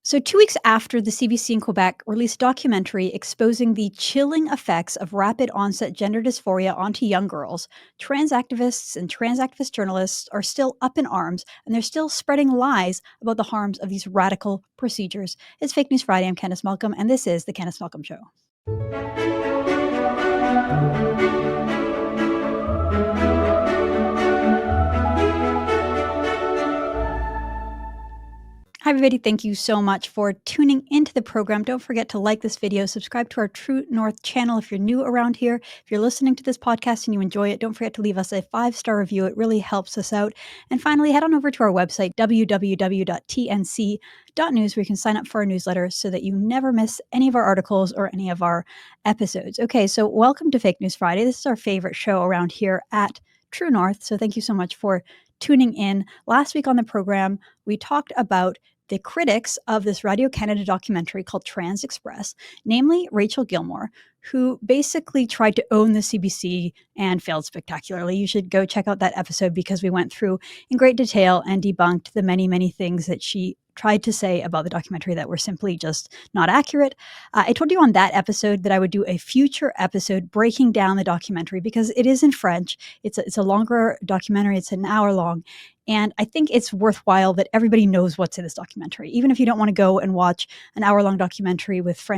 So, 2 weeks after the CBC in Quebec released a documentary exposing the chilling effects of rapid onset gender dysphoria onto young girls, trans activists and trans activist journalists are still up in arms and they're still spreading lies about the harms of these radical procedures. It's Fake News Friday. I'm Candice Malcolm, and this is The Candice Malcolm Show. Hi, everybody. Thank you so much for tuning into the program. Don't forget to like this video, subscribe to our True North channel if you're new around here. If you're listening to this podcast and you enjoy it, don't forget to leave us a 5-star review. It really helps us out. And finally, head on over to our website, www.tnc.news, where you can sign up for our newsletter so that you never miss any of our articles or any of our episodes. Okay, so welcome to Fake News Friday. This is our favorite show around here at True North. So thank you so much for tuning in. Last week on the program, we talked about the critics of this Radio-Canada documentary called Trans Express, namely Rachel Gilmore, who basically tried to own the CBC and failed spectacularly. You should go check out that episode because we went through in great detail and debunked the many, many things that she tried to say about the documentary that were simply just not accurate. I told you on that episode that I would do a future episode breaking down the documentary because it is in French. It's a longer documentary. It's an hour long. And I think it's worthwhile that everybody knows what's in this documentary, even if you don't want to go and watch an hour-long documentary with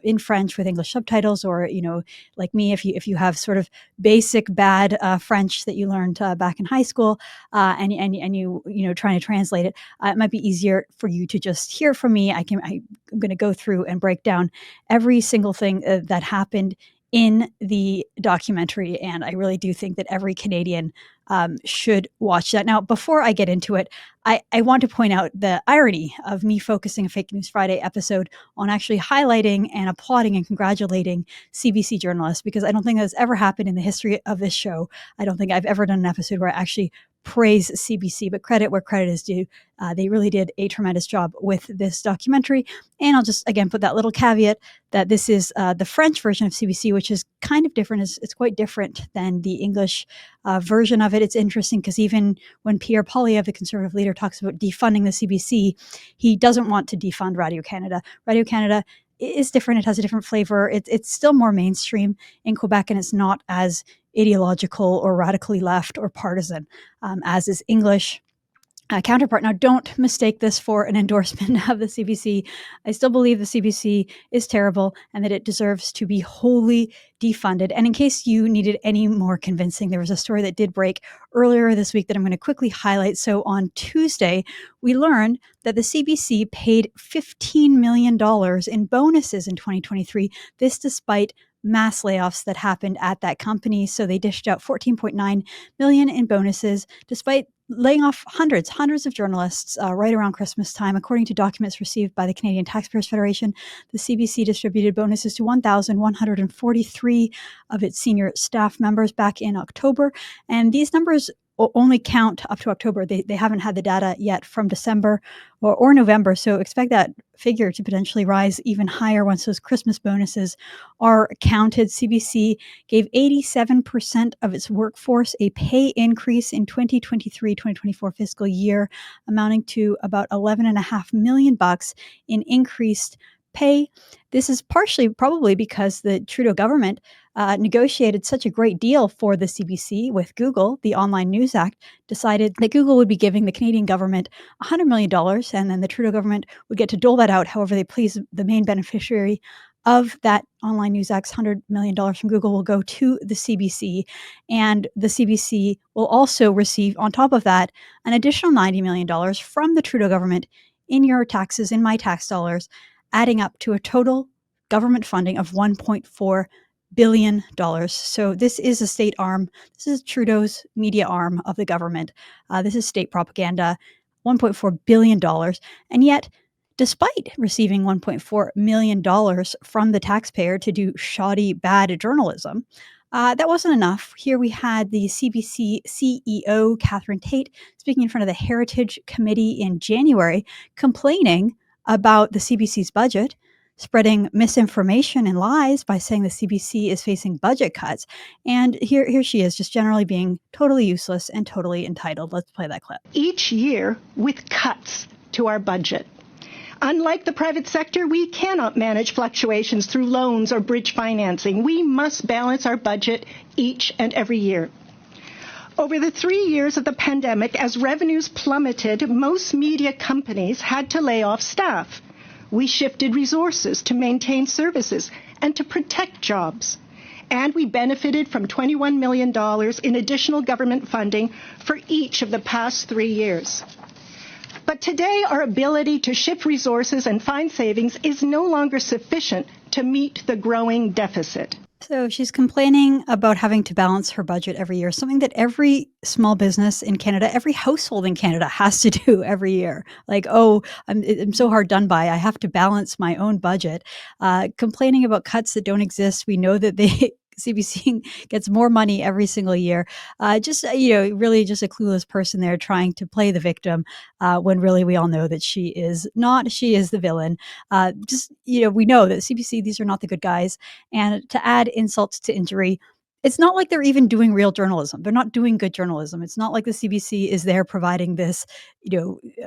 in French with English subtitles, or like me, if you have sort of basic bad French that you learned back in high school, and you trying to translate it, it might be easier for you to just hear from me. I'm going to go through and break down every single thing that happened in the documentary, and I really do think that every Canadian should watch that. Now, before I get into it, I want to point out the irony of me focusing a Fake News Friday episode on actually highlighting and applauding and congratulating CBC journalists, because I don't think that's ever happened in the history of this show. I don't think I've ever done an episode where I actually praise CBC, but credit where credit is due. They really did a tremendous job with this documentary. And I'll just, again, put that little caveat that this is the French version of CBC, which is kind of different. It's quite different than the English version of it. It's interesting because even when Pierre Poilievre, the Conservative leader, talks about defunding the CBC, he doesn't want to defund Radio-Canada. Radio-Canada is different. It has a different flavor. It's still more mainstream in Quebec, and it's not as ideological or radically left or partisan as is English counterpart. Now, don't mistake this for an endorsement of the CBC. I still believe the CBC is terrible and that it deserves to be wholly defunded. And in case you needed any more convincing, there was a story that did break earlier this week that I'm going to quickly highlight. So on Tuesday, we learned that the CBC paid $15 million in bonuses in 2023, this despite mass layoffs that happened at that company. So they dished out $14.9 million in bonuses, despite laying off hundreds of journalists right around Christmas time. According to documents received by the Canadian Taxpayers Federation, the CBC distributed bonuses to 1,143 of its senior staff members back in October. And these numbers only count up to October. They haven't had the data yet from December or November. So expect that figure to potentially rise even higher once those Christmas bonuses are counted. CBC gave 87% of its workforce a pay increase in 2023-2024 fiscal year, amounting to about $11.5 million in increased pay. This is partially probably because the Trudeau government negotiated such a great deal for the CBC with Google. The Online News Act decided that Google would be giving the Canadian government $100 million, and then the Trudeau government would get to dole that out however they please. The main beneficiary of that Online News Act's $100 million from Google will go to the CBC, and the CBC will also receive, on top of that, an additional $90 million from the Trudeau government in your taxes, in my tax dollars, adding up to a total government funding of $1.4 billion. So this is a state arm. This is Trudeau's media arm of the government. This is state propaganda, $1.4 billion. And yet, despite receiving $1.4 million from the taxpayer to do shoddy, bad journalism, that wasn't enough. Here we had the CBC CEO, Catherine Tate, speaking in front of the Heritage Committee in January, complaining about the CBC's budget, spreading misinformation and lies by saying the CBC is facing budget cuts. And here she is, just generally being totally useless and totally entitled. Let's play that clip. Each year with cuts to our budget. Unlike the private sector, we cannot manage fluctuations through loans or bridge financing. We must balance our budget each and every year. Over the 3 years of the pandemic, as revenues plummeted, most media companies had to lay off staff. We shifted resources to maintain services and to protect jobs. And we benefited from $21 million in additional government funding for each of the past 3 years. But today, our ability to shift resources and find savings is no longer sufficient to meet the growing deficit. So she's complaining about having to balance her budget every year, something that every small business in Canada, every household in Canada has to do every year. Like, oh, I'm so hard done by. I have to balance my own budget. Complaining about cuts that don't exist. We know that CBC gets more money every single year. Really just a clueless person there trying to play the victim when really we all know that she is not. She is the villain. We know that CBC, these are not the good guys. And to add insult to injury, it's not like they're even doing real journalism. They're not doing good journalism. It's not like the CBC is there providing this,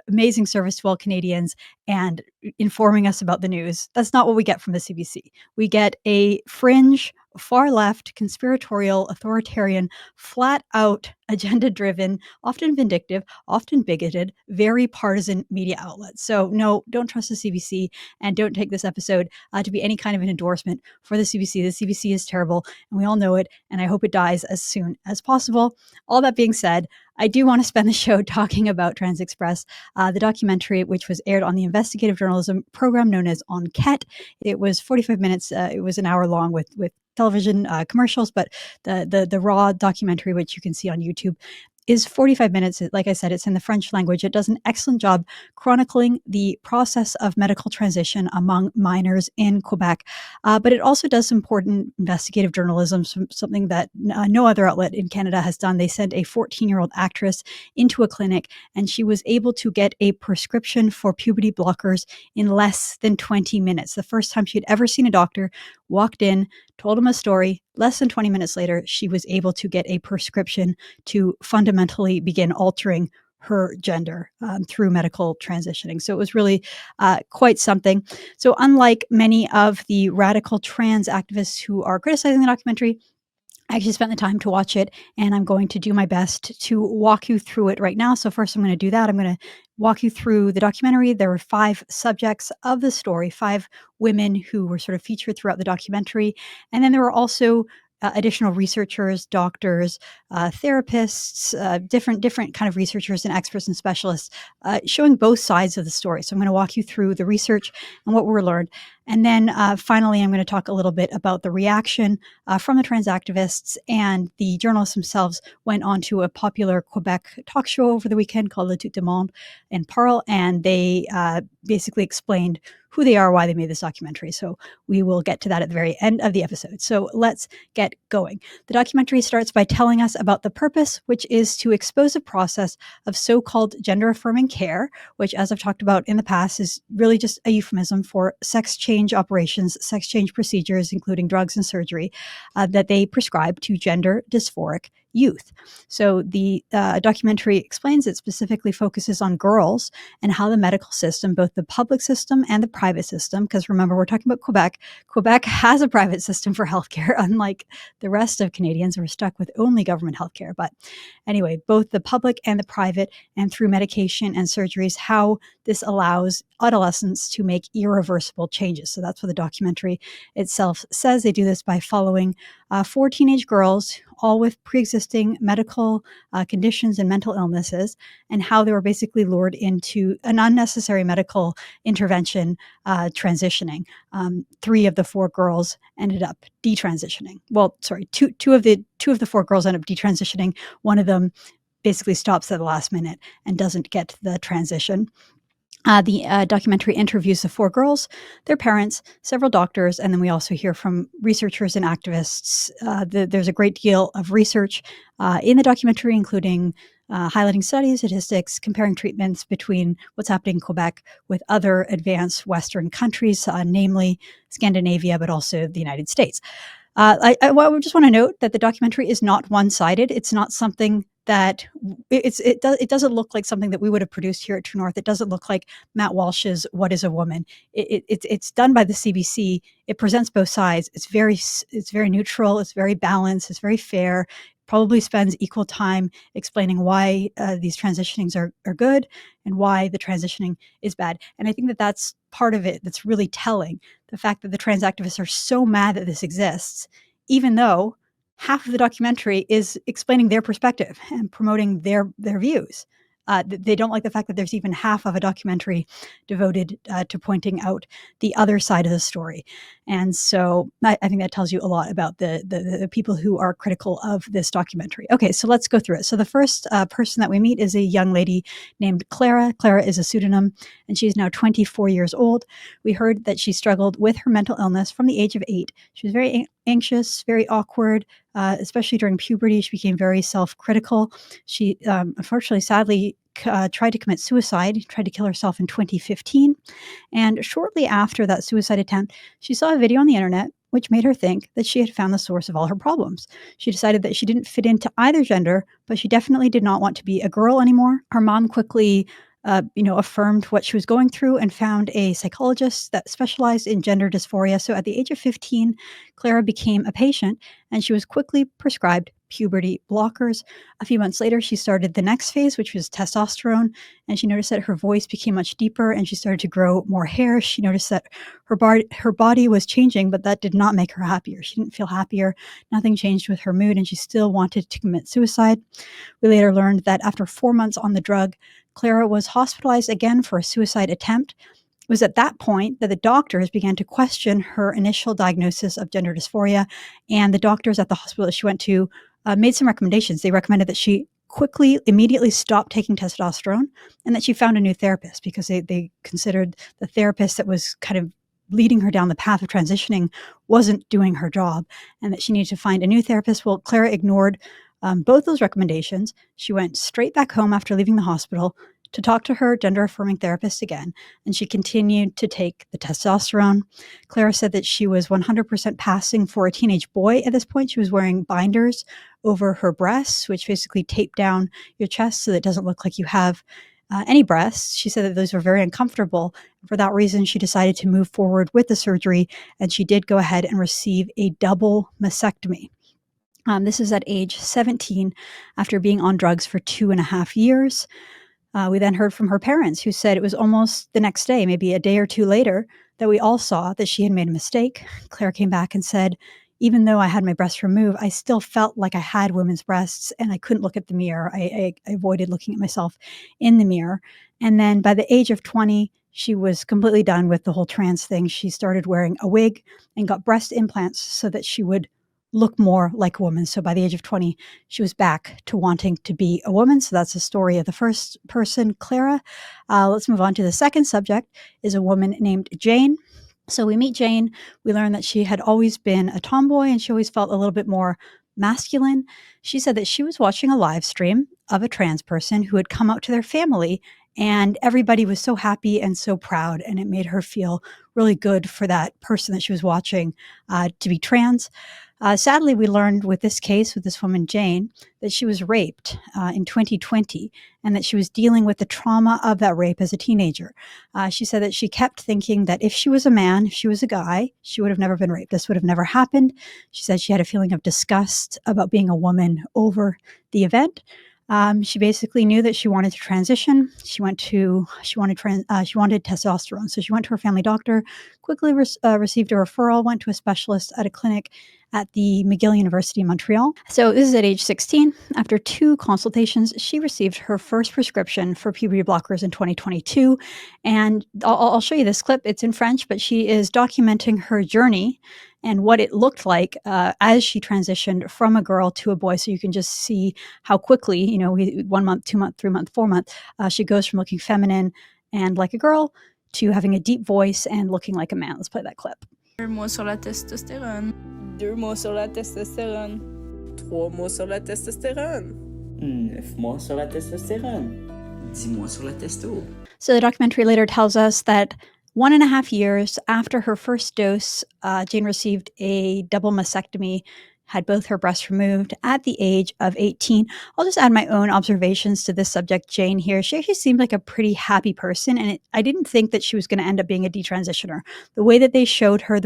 amazing service to all Canadians and informing us about the news. That's not what we get from the CBC. We get a fringe, far left, conspiratorial, authoritarian, flat out, agenda driven, often vindictive, often bigoted, very partisan media outlet. So no, don't trust the CBC and don't take this episode to be any kind of an endorsement for the CBC. The CBC is terrible and we all know it, and I hope it dies as soon as possible. All that being said, I do want to spend the show talking about Trans Express, the documentary which was aired on the investigative journalism program known as Enquête. It was 45 minutes. It was an hour long with television commercials, but the raw documentary, which you can see on YouTube, is 45 minutes. Like I said, it's in the French language. It does an excellent job chronicling the process of medical transition among minors in Quebec. But it also does important investigative journalism, something that no other outlet in Canada has done. They sent a 14-year-old actress into a clinic, and she was able to get a prescription for puberty blockers in less than 20 minutes. The first time she had ever seen a doctor, walked in, told him a story. Less than 20 minutes later, she was able to get a prescription to fundamentally begin altering her gender through medical transitioning. So it was really quite something. So unlike many of the radical trans activists who are criticizing the documentary, I actually spent the time to watch it, and I'm going to do my best to walk you through it right now. So first I'm going to do that. I'm going to walk you through the documentary. There were 5 subjects of the story, 5 women who were sort of featured throughout the documentary. And then there were also additional researchers, doctors, therapists, different kind of researchers and experts and specialists showing both sides of the story. So I'm going to walk you through the research and what we learned. And then finally, I'm going to talk a little bit about the reaction from the trans activists, and the journalists themselves went on to a popular Quebec talk show over the weekend called Le Tout du Monde in Parle, and they basically explained who they are, why they made this documentary. So we will get to that at the very end of the episode. So let's get going. The documentary starts by telling us about the purpose, which is to expose a process of so-called gender-affirming care, which, as I've talked about in the past, is really just a euphemism for sex change operations, sex change procedures, including drugs and surgery, that they prescribe to gender dysphoric youth. So the documentary explains it specifically focuses on girls and how the medical system, both the public system and the private system, because remember, we're talking about Quebec. Quebec has a private system for healthcare, unlike the rest of Canadians who are stuck with only government healthcare. But anyway, both the public and the private, and through medication and surgeries, how this allows adolescents to make irreversible changes. So that's what the documentary itself says. They do this by following 4 teenage girls, all with pre-existing medical conditions and mental illnesses, and how they were basically lured into an unnecessary medical intervention transitioning. 3 of the 4 girls ended up detransitioning. Well, sorry, two of the 4 girls ended up detransitioning. One of them basically stops at the last minute and doesn't get the transition. The documentary interviews the 4 girls, their parents, several doctors, and then we also hear from researchers and activists. There's a great deal of research in the documentary, including highlighting studies, statistics, comparing treatments between what's happening in Quebec with other advanced Western countries, namely Scandinavia, but also the United States. I just want to note that the documentary is not one-sided. It's not something that it doesn't look like something that we would have produced here at True North. It doesn't look like Matt Walsh's "What is a Woman." It's done by the CBC. It presents both sides. It's very neutral. It's very balanced. It's very fair. Probably spends equal time explaining why these transitionings are good and why the transitioning is bad. And I think that that's part of it that's really telling. The fact that the trans activists are so mad that this exists, even though half of the documentary is explaining their perspective and promoting their views. They don't like the fact that there's even half of a documentary devoted to pointing out the other side of the story. And so I think that tells you a lot about the people who are critical of this documentary. Okay, so let's go through it. So the first person that we meet is a young lady named Clara. Clara is a pseudonym, and she's now 24 years old. We heard that she struggled with her mental illness from the age of 8. She was very anxious, very awkward, especially during puberty. She became very self-critical. She, unfortunately, sadly, tried to commit suicide, tried to kill herself in 2015. And shortly after that suicide attempt, she saw a video on the internet which made her think that she had found the source of all her problems. She decided that she didn't fit into either gender, but she definitely did not want to be a girl anymore. Her mom quickly affirmed what she was going through and found a psychologist that specialized in gender dysphoria. So at the age of 15, Clara became a patient and she was quickly prescribed puberty blockers. A few months later, she started the next phase, which was testosterone, and she noticed that her voice became much deeper and she started to grow more hair. She noticed that her body was changing, but that did not make her happier. She didn't feel happier. Nothing changed with her mood, and she still wanted to commit suicide. We later learned that after 4 months on the drug, Clara was hospitalized again for a suicide attempt. It was at that point that the doctors began to question her initial diagnosis of gender dysphoria, and the doctors at the hospital that she went to made some recommendations. They recommended that she immediately stop taking testosterone and that she found a new therapist because they considered the therapist that was kind of leading her down the path of transitioning wasn't doing her job and that she needed to find a new therapist. Well, Clara ignored both those recommendations. She went straight back home after leaving the hospital to talk to her gender-affirming therapist again, and she continued to take the testosterone. Clara said that she was 100% passing for a teenage boy at this point. She was wearing binders over her breasts, which basically tape down your chest so that it doesn't look like you have any breasts. She said that those were very uncomfortable. For that reason, she decided to move forward with the surgery, and she did go ahead and receive a double mastectomy. This is at age 17 after being on drugs for 2.5 years. We then heard from her parents, who said it was almost the next day, maybe a day or two later, that we all saw that she had made a mistake. Claire came back and said, even though I had my breasts removed, I still felt like I had women's breasts and I couldn't look at the mirror. I avoided looking at myself in the mirror. And then by the age of 20, she was completely done with the whole trans thing. She started wearing a wig and got breast implants so that she would look more like a woman. So by the age of 20, she was back to wanting to be a woman. So that's the story of the first person, Clara. Let's move on to the second subject, is a woman named Jane. So we meet Jane. We learn that she had always been a tomboy and she always felt a little bit more masculine. She said that she was watching a live stream of a trans person who had come out to their family, and everybody was so happy and so proud, and it made her feel really good for that person that she was watching to be trans. Sadly, we learned with this case, with this woman, Jane, that she was raped in 2020 and that she was dealing with the trauma of that rape as a teenager. She said that she kept thinking that if she was a man, if she was a guy, she would have never been raped. This would have never happened. She said she had a feeling of disgust about being a woman over the event. She basically knew that she wanted to transition. She wanted testosterone. So she went to her family doctor, quickly received a referral, went to a specialist at a clinic at the McGill University in Montreal. So this is at age 16. After 2 consultations, she received her first prescription for puberty blockers in 2022. And I'll show you this clip. It's in French, but she is documenting her journey and what it looked like as she transitioned from a girl to a boy. So you can just see how quickly, 1 month, 2 month, 3 month, 4 month, she goes from looking feminine and like a girl to having a deep voice and looking like a man. Let's play that clip. 1 mois sur la testostérone. 2 mois sur la testostérone. 3 mois sur la testostérone. 9 mois sur la testostérone. 10 mois sur la testo. So the documentary later tells us that 1.5 years after her first dose, Jane received a double mastectomy had both her breasts removed at the age of 18. I'll just add my own observations to this subject, Jane, here. She actually seemed like a pretty happy person, and I didn't think that she was going to end up being a detransitioner. The way that they showed her,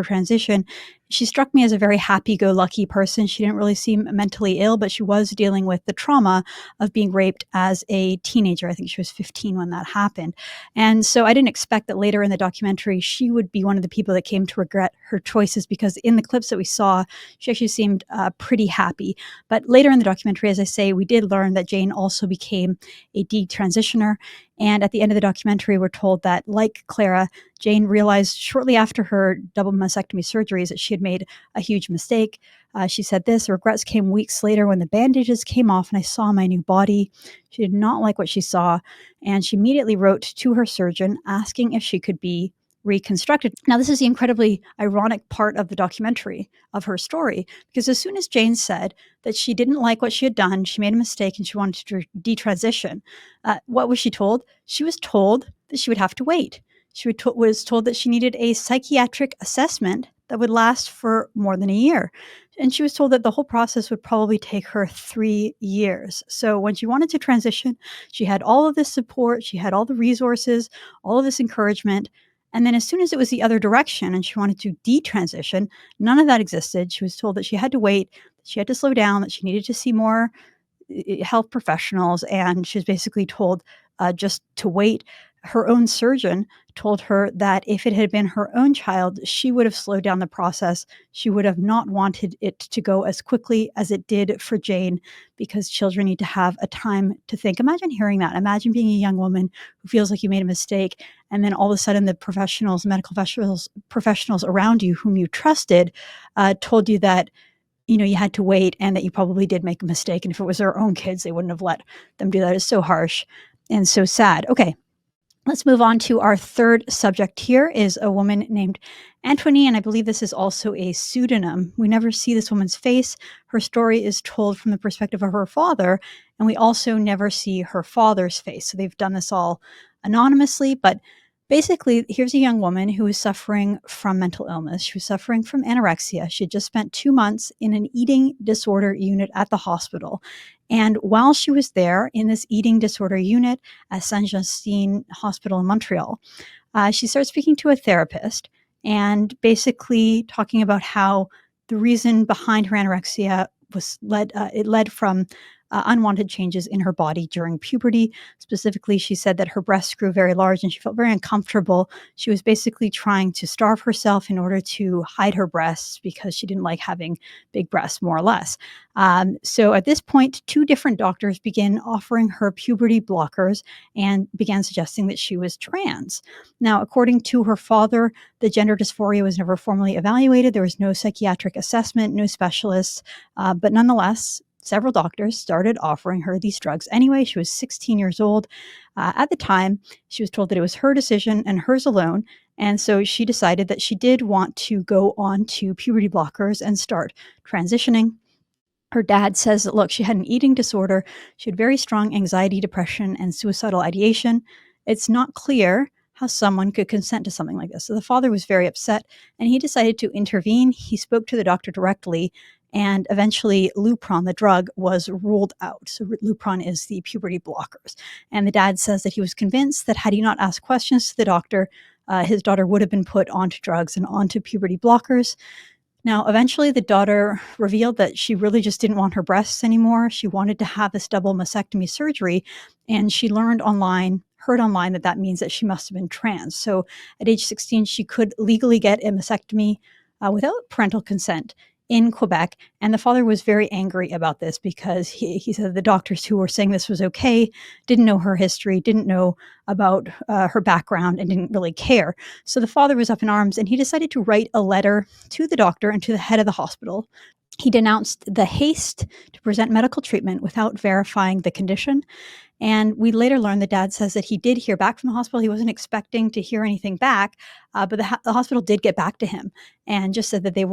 transition, she struck me as a very happy-go-lucky person. She didn't really seem mentally ill, but she was dealing with the trauma of being raped as a teenager. I think she was 15 when that happened. And so I didn't expect that later in the documentary, she would be one of the people that came to regret her choices, because in the clips that we saw, she actually seemed pretty happy. But later in the documentary, as I say, we did learn that Jane also became a detransitioner. And at the end of the documentary, we're told that, like Clara, Jane realized shortly after her double mastectomy surgeries that she had made a huge mistake. She said this: regrets came weeks later when the bandages came off and I saw my new body. She did not like what she saw, and she immediately wrote to her surgeon asking if she could be reconstructed. Now, this is the incredibly ironic part of the documentary, of her story, because as soon as Jane said that she didn't like what she had done, she made a mistake and she wanted to detransition, what was she told? She was told that she would have to wait. She was told that she needed a psychiatric assessment that would last for more than a year. And she was told that the whole process would probably take her 3 years. So when she wanted to transition, she had all of this support, she had all the resources, all of this encouragement. And then as soon as it was the other direction and she wanted to detransition, none of that existed. She was told that she had to wait, that she had to slow down, that she needed to see more health professionals, and she was basically told just to wait. Her own surgeon told her that if it had been her own child, she would have slowed down the process. She would have not wanted it to go as quickly as it did for Jane, because children need to have a time to think. Imagine hearing that. Imagine being a young woman who feels like you made a mistake, and then all of a sudden the medical professionals around you whom you trusted told you that you had to wait and that you probably did make a mistake. And if it was their own kids, they wouldn't have let them do that. It's so harsh and so sad. Okay, let's move on to our third subject. Here is a woman named Antonie, and I believe this is also a pseudonym. We never see this woman's face. Her story is told from the perspective of her father, and we also never see her father's face. So they've done this all anonymously, but basically, here's a young woman who was suffering from mental illness. She was suffering from anorexia. She had just spent 2 months in an eating disorder unit at the hospital. And while she was there in this eating disorder unit at Saint-Justine Hospital in Montreal, she started speaking to a therapist and basically talking about how the reason behind her anorexia led from unwanted changes in her body during puberty. Specifically, she said that her breasts grew very large and she felt very uncomfortable. She was basically trying to starve herself in order to hide her breasts because she didn't like having big breasts, more or less. So at this point, 2 different doctors began offering her puberty blockers and began suggesting that she was trans. Now, according to her father, the gender dysphoria was never formally evaluated. There was no psychiatric assessment, no specialists, but nonetheless, several doctors started offering her these drugs anyway. She was 16 years old. At the time, she was told that it was her decision and hers alone. And so she decided that she did want to go on to puberty blockers and start transitioning. Her dad says that, look, she had an eating disorder. She had very strong anxiety, depression, and suicidal ideation. It's not clear how someone could consent to something like this. So the father was very upset, and he decided to intervene. He spoke to the doctor directly, and eventually Lupron, the drug, was ruled out. So Lupron is the puberty blockers. And the dad says that he was convinced that had he not asked questions to the doctor, his daughter would have been put onto drugs and onto puberty blockers. Now, eventually, the daughter revealed that she really just didn't want her breasts anymore. She wanted to have this double mastectomy surgery, and she heard online that means that she must have been trans. So at age 16, she could legally get a mastectomy without parental consent in Quebec. And the father was very angry about this because he said the doctors who were saying this was okay didn't know her history, didn't know about her background, and didn't really care. So the father was up in arms, and he decided to write a letter to the doctor and to the head of the hospital. He denounced the haste to present medical treatment without verifying the condition. And we later learned, the dad says that he did hear back from the hospital. He wasn't expecting to hear anything back, but the hospital did get back to him and just said that they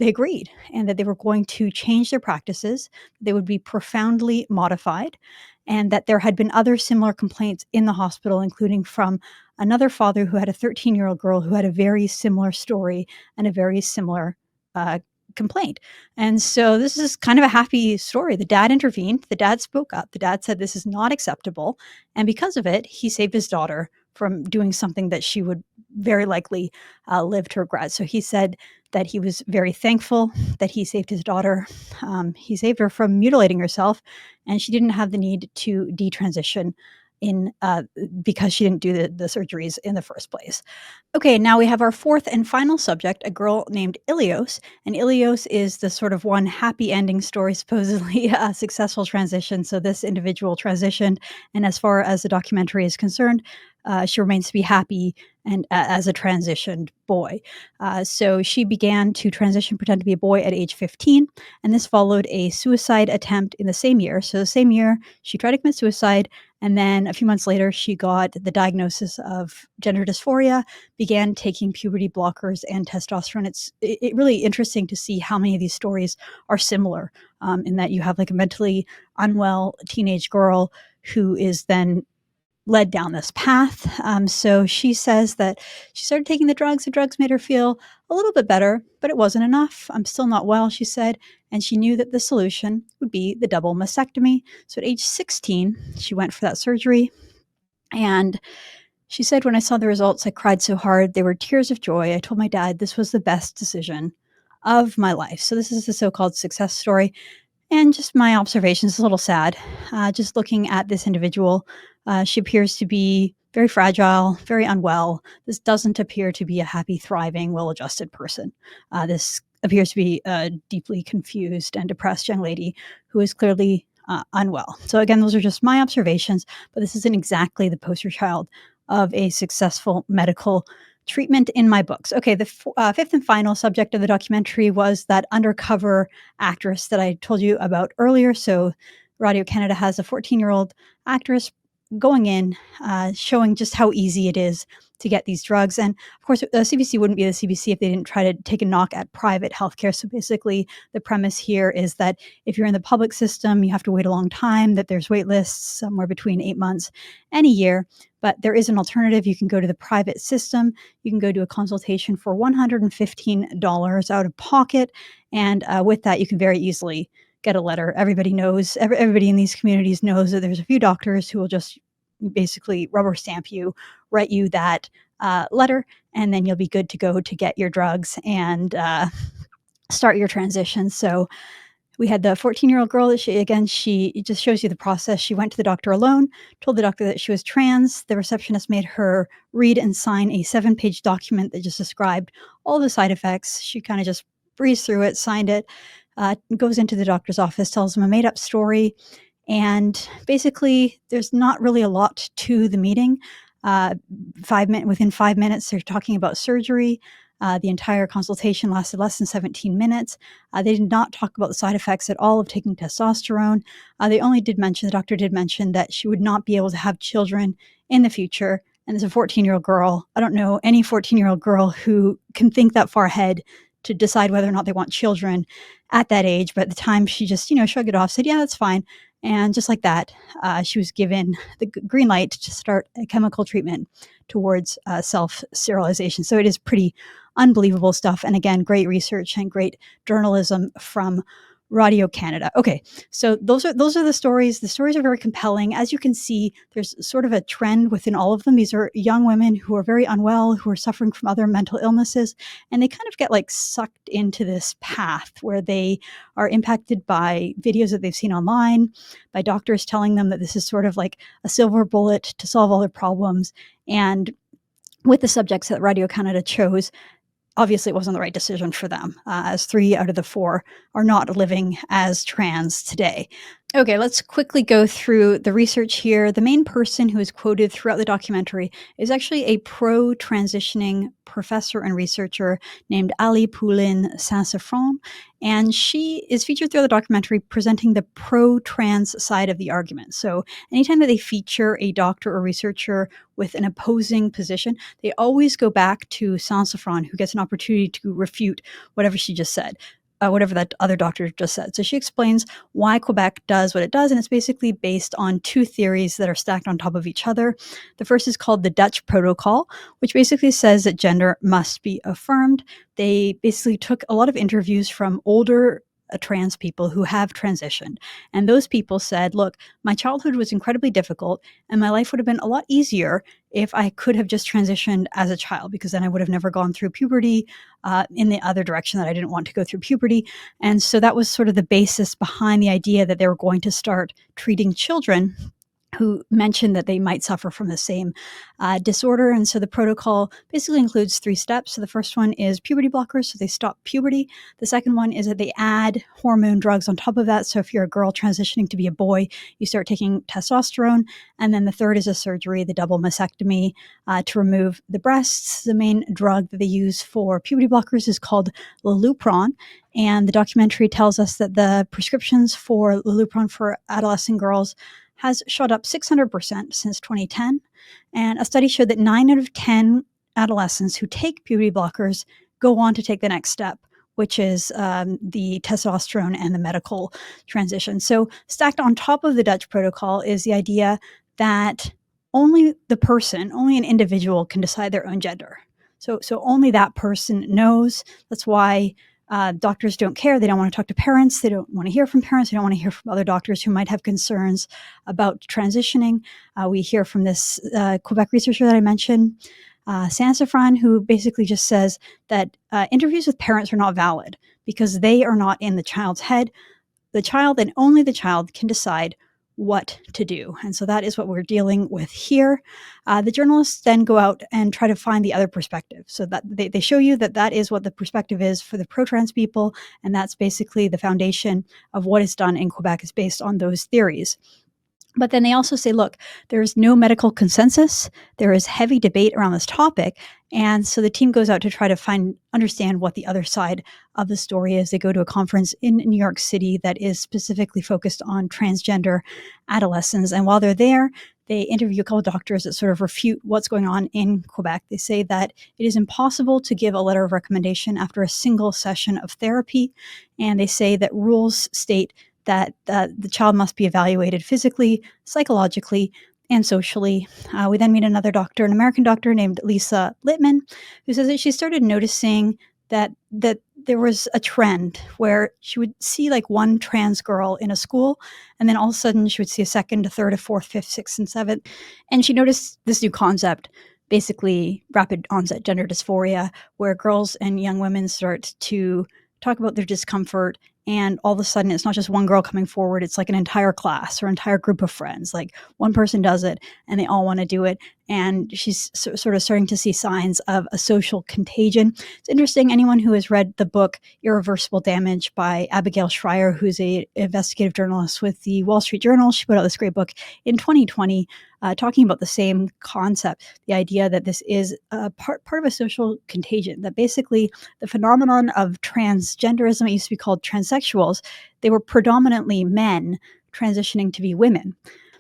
agreed and that they were going to change their practices. They would be profoundly modified, and that there had been other similar complaints in the hospital, including from another father who had a 13-year-old girl who had a very similar story and a very similar complaint. And so this is kind of a happy story. The dad intervened. The dad spoke up. The dad said this is not acceptable. And because of it, he saved his daughter from doing something that she would very likely live to regret. So he said that he was very thankful that he saved his daughter. He saved her from mutilating herself, and she didn't have the need to detransition because she didn't do the surgeries in the first place. Okay, now we have our fourth and final subject, a girl named Ilios. And Ilios is the sort of one happy ending story, supposedly a successful transition. So this individual transitioned, and as far as the documentary is concerned, she remains to be happy and as a transitioned boy. So she began to transition, pretend to be a boy at age 15, and this followed a suicide attempt in the same year. So the same year, she tried to commit suicide, and then a few months later, she got the diagnosis of gender dysphoria, began taking puberty blockers and testosterone. It's really interesting to see how many of these stories are similar, in that you have like a mentally unwell teenage girl who is then led down this path. So she says that she started taking the drugs. The drugs made her feel a little bit better, but it wasn't enough. I'm still not well, she said. And she knew that the solution would be the double mastectomy. So at age 16, she went for that surgery. And she said, when I saw the results, I cried so hard. They were tears of joy. I told my dad this was the best decision of my life. So this is the so-called success story. And just my observations, a little sad. Just looking at this individual, she appears to be very fragile, very unwell. This doesn't appear to be a happy, thriving, well-adjusted person. This appears to be a deeply confused and depressed young lady who is clearly unwell. So again, those are just my observations, but this isn't exactly the poster child of a successful medical treatment in my books. Okay, the fifth and final subject of the documentary was that undercover actress that I told you about earlier. So Radio Canada has a 14-year-old actress going in, showing just how easy it is to get these drugs. And of course, the CBC wouldn't be the CBC if they didn't try to take a knock at private healthcare. So basically, the premise here is that if you're in the public system, you have to wait a long time, that there's wait lists somewhere between 8 months and a year. But there is an alternative. You can go to the private system. You can go to a consultation for $115 out of pocket. And with that, you can very easily get a letter. Everybody knows, everybody in these communities knows that there's a few doctors who will just basically rubber stamp you, write you that letter, and then you'll be good to go to get your drugs and start your transition. So we had the 14-year-old girl that she just shows you the process. She went to the doctor alone, told the doctor that she was trans. The receptionist made her read and sign a 7-page document that just described all the side effects. She kind of just breezed through it, signed it, goes into the doctor's office, tells him a made-up story. And basically, there's not really a lot to the meeting. Within 5 minutes, they're talking about surgery. The entire consultation lasted less than 17 minutes. They did not talk about the side effects at all of taking testosterone. The doctor did mention that she would not be able to have children in the future. And as a 14-year-old girl, I don't know any 14-year-old girl who can think that far ahead to decide whether or not they want children at that age. But at the time, she just, shrugged it off, said, yeah, that's fine. And just like that, she was given the green light to start a chemical treatment towards self-sterilization. So it is pretty unbelievable stuff. And again, great research and great journalism from Radio Canada. Okay, so those are the stories. The stories are very compelling. As you can see, there's sort of a trend within all of them. These are young women who are very unwell, who are suffering from other mental illnesses, and they kind of get like sucked into this path where they are impacted by videos that they've seen online, by doctors telling them that this is sort of like a silver bullet to solve all their problems. And with the subjects that Radio Canada chose, obviously it wasn't the right decision for them, as 3 out of the 4 are not living as trans today. Okay, let's quickly go through the research here. The main person who is quoted throughout the documentary is actually a pro-transitioning professor and researcher named Ali Poulin Saint-Safran, and she is featured throughout the documentary presenting the pro-trans side of the argument. So anytime that they feature a doctor or researcher with an opposing position, they always go back to Saint-Safran, who gets an opportunity to refute whatever she just said. whatever that other doctor just said. So she explains why Quebec does what it does, and it's basically based on two theories that are stacked on top of each other. The first is called the Dutch Protocol, which basically says that gender must be affirmed. They basically took a lot of interviews from older trans people who have transitioned. And those people said, look, my childhood was incredibly difficult and my life would have been a lot easier if I could have just transitioned as a child, because then I would have never gone through puberty in the other direction that I didn't want to go through puberty. And so that was sort of the basis behind the idea that they were going to start treating children who mentioned that they might suffer from the same disorder. And so the protocol basically includes 3 steps. So the first one is puberty blockers, so they stop puberty. The second one is that they add hormone drugs on top of that. So if you're a girl transitioning to be a boy, you start taking testosterone. And then the third is a surgery, the double mastectomy, to remove the breasts. The main drug that they use for puberty blockers is called Lilupron. And the documentary tells us that the prescriptions for Lilupron for adolescent girls has shot up 600% since 2010. And a study showed that 9 out of 10 adolescents who take puberty blockers go on to take the next step, which is the testosterone and the medical transition. So stacked on top of the Dutch protocol is the idea that only an individual can decide their own gender. So only that person knows. That's why doctors don't care. They don't want to talk to parents. They don't want to hear from parents. They don't want to hear from other doctors who might have concerns about transitioning. We hear from this Quebec researcher that I mentioned, Sansafran, who basically just says that interviews with parents are not valid because they are not in the child's head. The child and only the child can decide what to do. And so that is what we're dealing with here. The journalists then go out and try to find the other perspective. So that they show you that is what the perspective is for the pro-trans people. And that's basically the foundation of what is done in Quebec is based on those theories. But then they also say, look, there is no medical consensus. There is heavy debate around this topic. And so the team goes out to try to understand what the other side of the story is. They go to a conference in New York City that is specifically focused on transgender adolescents. And while they're there, they interview a couple of doctors that sort of refute what's going on in Quebec. They say that it is impossible to give a letter of recommendation after a single session of therapy. And they say that rules state that the child must be evaluated physically, psychologically, and socially. We then meet another doctor, an American doctor named Lisa Littman, who says that she started noticing that there was a trend where she would see like one trans girl in a school, and then all of a sudden she would see a second, a third, a fourth, fifth, sixth, and seventh. And she noticed this new concept, basically rapid onset gender dysphoria, where girls and young women start to talk about their discomfort, and all of a sudden it's not just one girl coming forward, it's like an entire class or entire group of friends. Like one person does it and they all want to do it, and she's sort of starting to see signs of a social contagion. It's interesting, anyone who has read the book Irreversible Damage by Abigail Schreier, who's an investigative journalist with the Wall Street Journal, she put out this great book in 2020 talking about the same concept, the idea that this is part of a social contagion, that basically the phenomenon of transgenderism, it used to be called transsexuals, they were predominantly men transitioning to be women.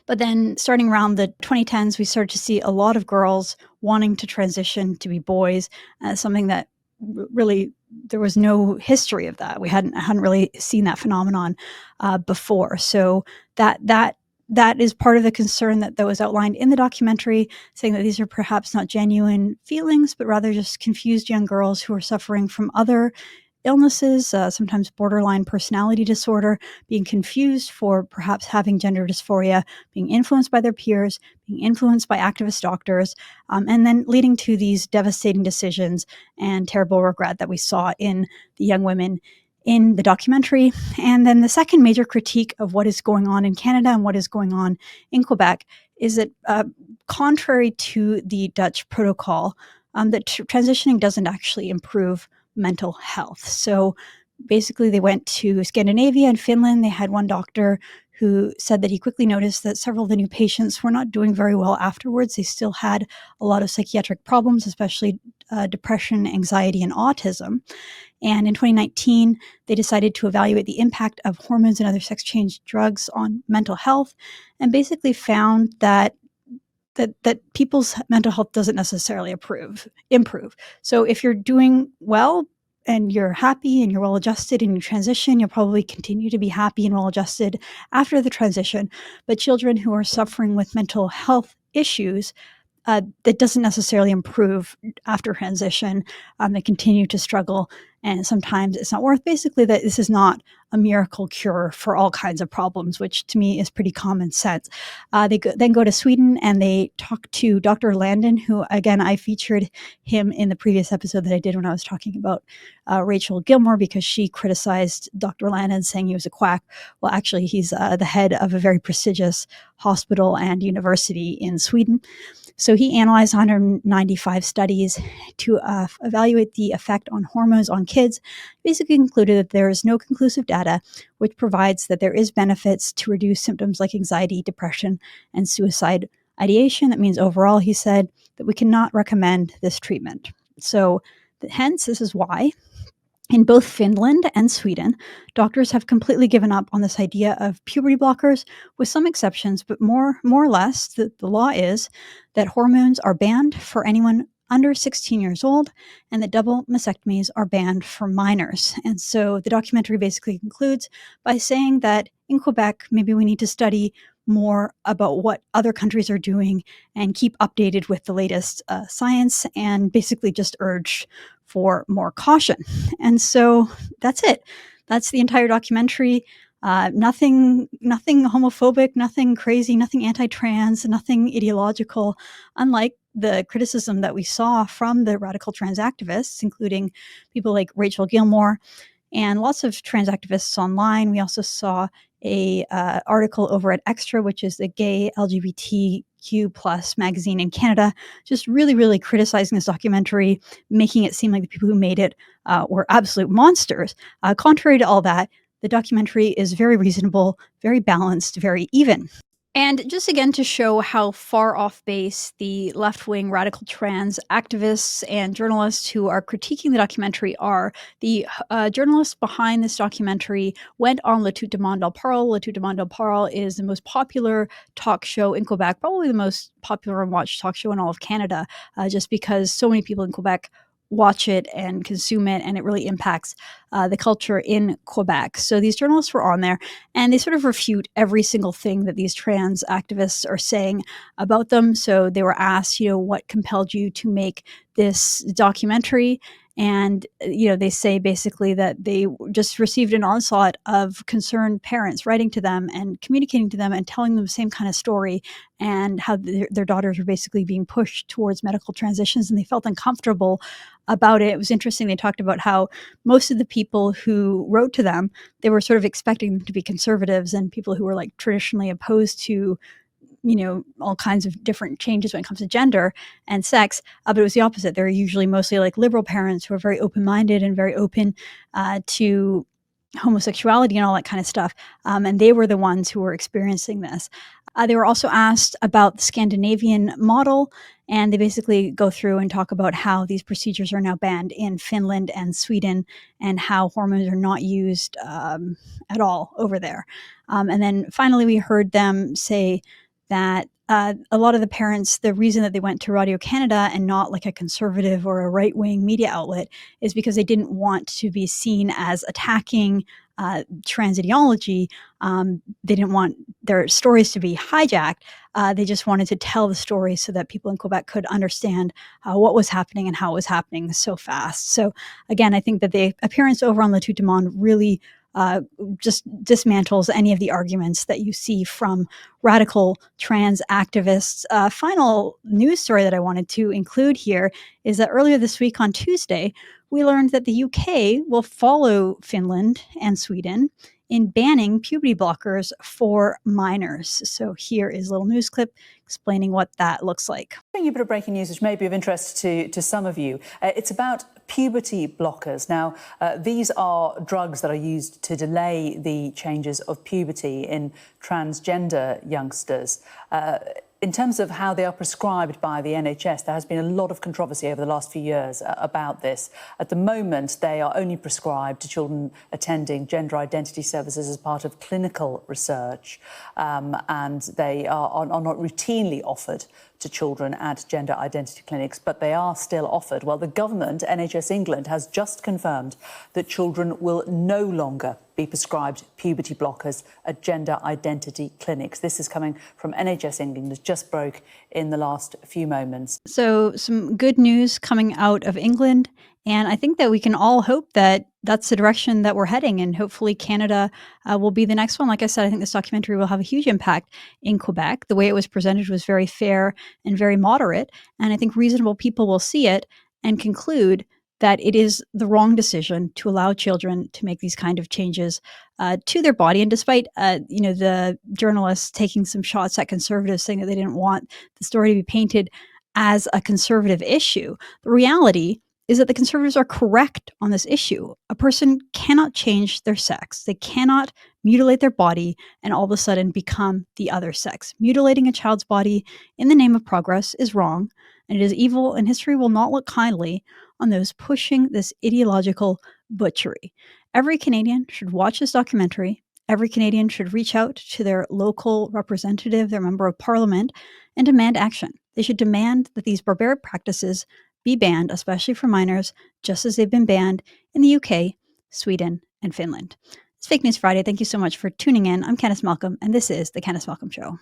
But then starting around the 2010s, we started to see a lot of girls wanting to transition to be boys, something that really there was no history of that. I hadn't really seen that phenomenon before. So that is part of the concern that was outlined in the documentary, saying that these are perhaps not genuine feelings, but rather just confused young girls who are suffering from other illnesses, sometimes borderline personality disorder, being confused for perhaps having gender dysphoria, being influenced by their peers, being influenced by activist doctors, and then leading to these devastating decisions and terrible regret that we saw in the young women in the documentary. And then the second major critique of what is going on in Canada and what is going on in Quebec is that contrary to the Dutch protocol, that transitioning doesn't actually improve mental health. So basically they went to Scandinavia and Finland. They had one doctor who said that he quickly noticed that several of the new patients were not doing very well afterwards. They still had a lot of psychiatric problems, especially depression, anxiety, and autism. And in 2019, they decided to evaluate the impact of hormones and other sex change drugs on mental health, and basically found that people's mental health doesn't necessarily improve. So if you're doing well, and you're happy and you're well-adjusted and you transition, you'll probably continue to be happy and well-adjusted after the transition. But children who are suffering with mental health issues, that doesn't necessarily improve after transition. They continue to struggle, and sometimes it's not worth. Basically, that this is not a miracle cure for all kinds of problems, which to me is pretty common sense. They then go to Sweden and they talk to Dr. Landon, who, again, I featured him in the previous episode that I did when I was talking about Rachel Gilmore, because she criticized Dr. Landon, saying he was a quack. Well, actually, he's the head of a very prestigious hospital and university in Sweden. So he analyzed 195 studies to evaluate the effect on hormones on kids, basically concluded that there is no conclusive data which provides that there is benefits to reduce symptoms like anxiety, depression, and suicide ideation. That means overall, he said, that we cannot recommend this treatment. So hence, this is why in both Finland and Sweden, doctors have completely given up on this idea of puberty blockers, with some exceptions, but more or less, the law is that hormones are banned for anyone under 16 years old, and that double mastectomies are banned for minors. And so the documentary basically concludes by saying that in Quebec, maybe we need to study more about what other countries are doing and keep updated with the latest science, and basically just urge for more caution. And so that's it. That's the entire documentary. Nothing homophobic, nothing crazy, nothing anti-trans, nothing ideological, unlike the criticism that we saw from the radical trans activists, including people like Rachel Gilmore and lots of trans activists online. We also saw a article over at Extra, which is the gay LGBTQ plus magazine in Canada, just really, really criticizing this documentary, making it seem like the people who made it were absolute monsters. Contrary to all that, the documentary is very reasonable, very balanced, very even. And just again to show how far off base the left-wing radical trans activists and journalists who are critiquing the documentary are, the journalists behind this documentary went on Le Tout Demande d'en Parle. Le Tout Demande d'en Parle is the most popular talk show in Quebec, probably the most popular and watched talk show in all of Canada, just because so many people in Quebec watch it and consume it, and it really impacts the culture in Quebec. So these journalists were on there, and they sort of refute every single thing that these trans activists are saying about them. So they were asked, what compelled you to make this documentary? And, they say basically that they just received an onslaught of concerned parents writing to them and communicating to them and telling them the same kind of story, and how their daughters were basically being pushed towards medical transitions, and they felt uncomfortable about it. It was interesting. They talked about how most of the people who wrote to them, they were sort of expecting them to be conservatives and people who were like traditionally opposed to all kinds of different changes when it comes to gender and sex, but it was the opposite. They're usually mostly like liberal parents who are very open-minded and very open to homosexuality and all that kind of stuff, and they were the ones who were experiencing this. They were also asked about the Scandinavian model, and they basically go through and talk about how these procedures are now banned in Finland and Sweden, and how hormones are not used at all over there. And then finally, we heard them say that a lot of the parents, the reason that they went to Radio Canada and not like a conservative or a right-wing media outlet is because they didn't want to be seen as attacking trans ideology. They didn't want their stories to be hijacked. They just wanted to tell the story so that people in Quebec could understand what was happening and how it was happening so fast. So again, I think that the appearance over on Le Tout Demande really just dismantles any of the arguments that you see from radical trans activists. Final news story that I wanted to include here is that earlier this week on Tuesday, we learned that the UK will follow Finland and Sweden in banning puberty blockers for minors. So here is a little news clip explaining what that looks like. Bring you a bit of breaking news which may be of interest to some of you. It's about puberty blockers. Now, these are drugs that are used to delay the changes of puberty in transgender youngsters. In terms of how they are prescribed by the NHS, there has been a lot of controversy over the last few years about this. At the moment, they are only prescribed to children attending gender identity services as part of clinical research, and they are not routinely offered to children at gender identity clinics, but they are still offered. Well, the government, NHS England, has just confirmed that children will no longer be prescribed puberty blockers at gender identity clinics. This is coming from NHS England. It just broke in the last few moments. So some good news coming out of England. And I think that we can all hope that that's the direction that we're heading. And hopefully Canada will be the next one. Like I said, I think this documentary will have a huge impact in Quebec. The way it was presented was very fair and very moderate. And I think reasonable people will see it and conclude that it is the wrong decision to allow children to make these kind of changes to their body. And despite, the journalists taking some shots at conservatives saying that they didn't want the story to be painted as a conservative issue, the reality is that the conservatives are correct on this issue. A person cannot change their sex. They cannot mutilate their body and all of a sudden become the other sex. Mutilating a child's body in the name of progress is wrong, and it is evil, and history will not look kindly on those pushing this ideological butchery. Every Canadian should watch this documentary. Every Canadian should reach out to their local representative, their member of parliament, and demand action. They should demand that these barbaric practices be banned, especially for minors, just as they've been banned in the UK, Sweden, and Finland. It's Fake News Friday. Thank you so much for tuning in. I'm Candice Malcolm, and this is The Candice Malcolm Show.